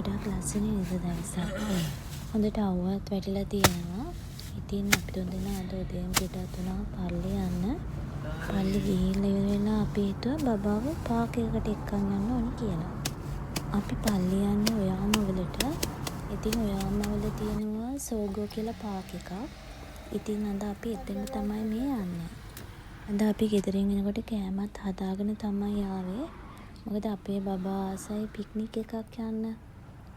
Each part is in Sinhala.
ගොඩක් ලස්සන නේද දවසක්. හොඳට අවුවත් වැටිලා තියෙනවා. ඉතින් අපි තුන්දෙනා අද උදේම පිටත් වුණා පල්ලි යන්න. පල්ලි ගිහිල්ලා ඉවරලා අපි හිතුවා බබාව පාක් එකකට එක්කන් යන්න ඕනේ කියලා. අපි පල්ලි යන්නේ ඔයාමවලට. ඉතින් ඔයාමවල තියෙනවා සෝගෝ කියලා පාක් එකක්. ඉතින් අද අපි එතන තමයි මේ යන්නේ. අද අපි ගෙදරින් එනකොට කෑමත් හදාගෙන තමයි ආවේ. මොකද අපේ බබා ආසයි පික්නික් එකක් යන්න.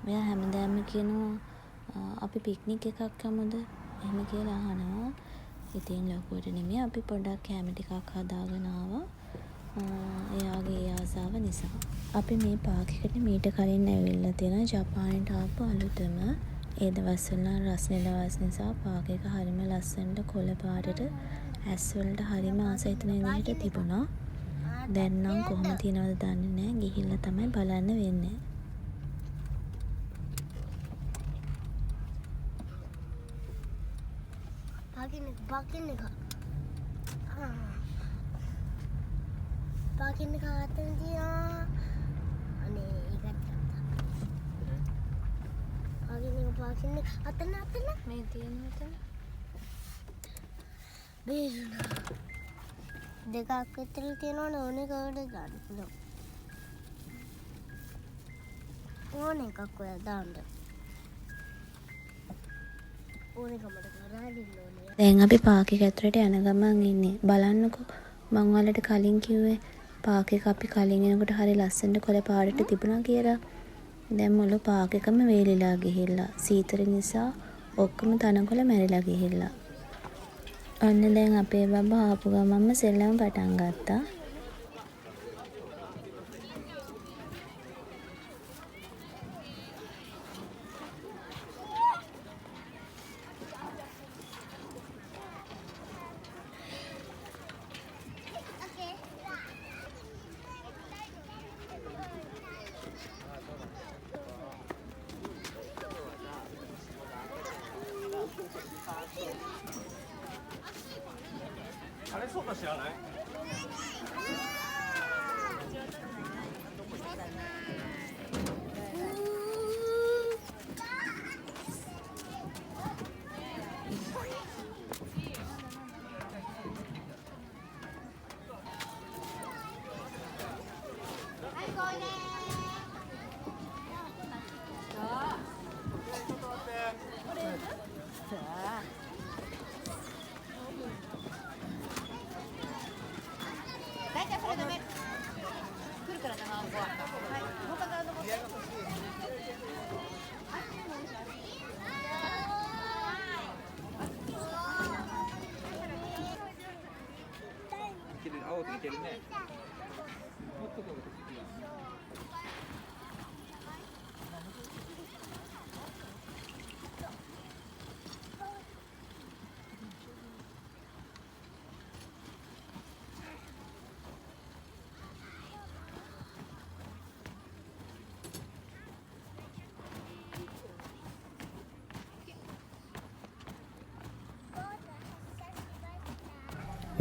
මෙයා හැමදාම කියනවා අපි පික්නික් එකක් යමුද? එහෙම කියලා අහනවා. ඉතින් ලොකුවට නෙමෙයි අපි පොඩ්ඩක් කෑම ටිකක් හදාගෙන ආවා. එයාගේ ඒ ආසාව නිසා. අපි මේ පාක් එකට මීට කලින් ඇවිල්ලා තියෙනවා ජපානයට ආපු අලුතම. ඒ දවස්වල රස්නේ දවස් නිසා පාක් එක හරිම ලස්සනට කොළ පාටට ඇස් වලට හරිම ආස හිතෙන විදිහට තිබුණා. දැන් නම් කොහොම තියනවද දන්නේ නැහැ. ගිහිල්ලා තමයි බලන්න වෙන්නේ. Pakin ka atin dia. Ane ikat kata. Pakin atin මේ තියෙන මෙතන. බේරුණා. දෙකක් විතර තියෙනවනේ ඕනේ කවුද ගන්න පුළුවන්. ඕනේ එකක් ඔයා දාන්න. ඕනේ කමඩ කරාලින්න ඕනේ. දැන් අපි පාක් එක ඇතුළට යන ගමන් ඉන්නේ. බලන්නකෝ මං ඔයාලට කලින් කිව්වේ පාක් එක අපි කලින් එනකොට හරි ලස්සනට කොළ පාටට තිබුණා කියලා. දැන් මුළු පාක් එකම වේලිලා ගිහිල්ලා. සීතල නිසා ඔක්කොම තනකොළ මැරිලා ගිහිල්ලා. අන්න දැන් අපේ බබා ආපු ගමන්ම සෙල්ලම පටන් ගත්තා.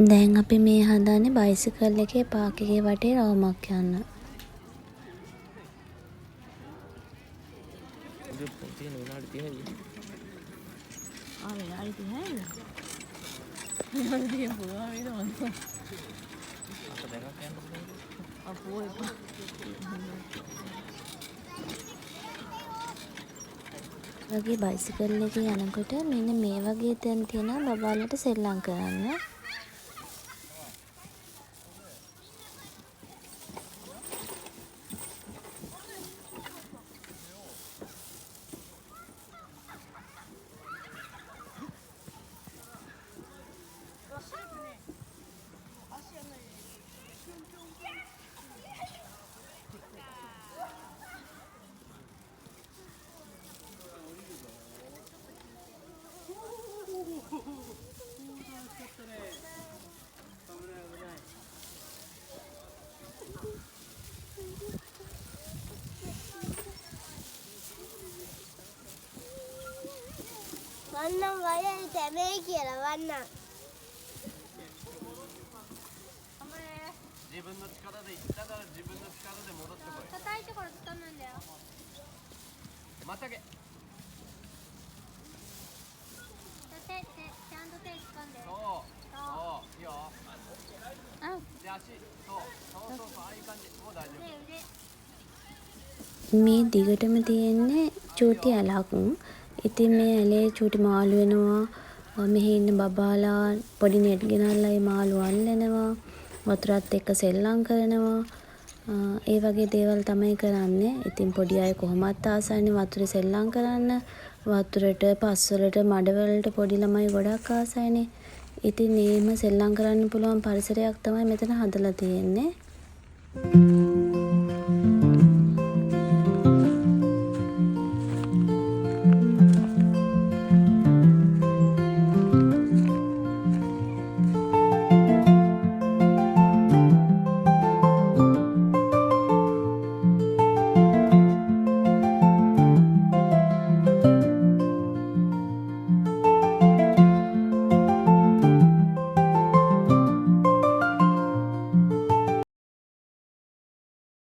දැන් අපි මේ හදන්නේ බයිසිකල් එකේ පාක් එකේ වටේ රවුමක් යන්න. වගේ බයිසිකල් එකේ යනකොට මෙන්න මේ වගේ තැන් තියෙනවා බබාලට සෙල්ලම් කරන්න. වන්නම් වයයි තැමේ කියලා වන්නම්. 自分の力で行ったから自分の力で戻ってこい。叩いてから掴むんだよ。මතකේ.そういいよ。で足そうああいう感じ。もう大丈夫。 මේ දිගටම තියෙන්නේ චූටි ඇලක්. ඉතින් මේ ඇලේ චූටි මාළු වෙනවා. මෙහි ඉන්න බබාලා පොඩි නෙට් ගෙනල්ලා ඒ මාළු අල්ලනවා. වතුරත් එක්ක සෙල්ලම් කරනවා. ඒ වගේ දේවල් තමයි කරන්නේ. ඉතින් පොඩි අය කොහොමත් ආසයිනේ වතුරේ සෙල්ලම් කරන්න. වතුරට, පස්වලට, මඩවලට පොඩි ළමයි ගොඩක් ආසයිනේ. ඉතින් මේම සෙල්ලම් කරන්න පුළුවන් පරිසරයක් තමයි මෙතන හදලා තියෙන්නේ.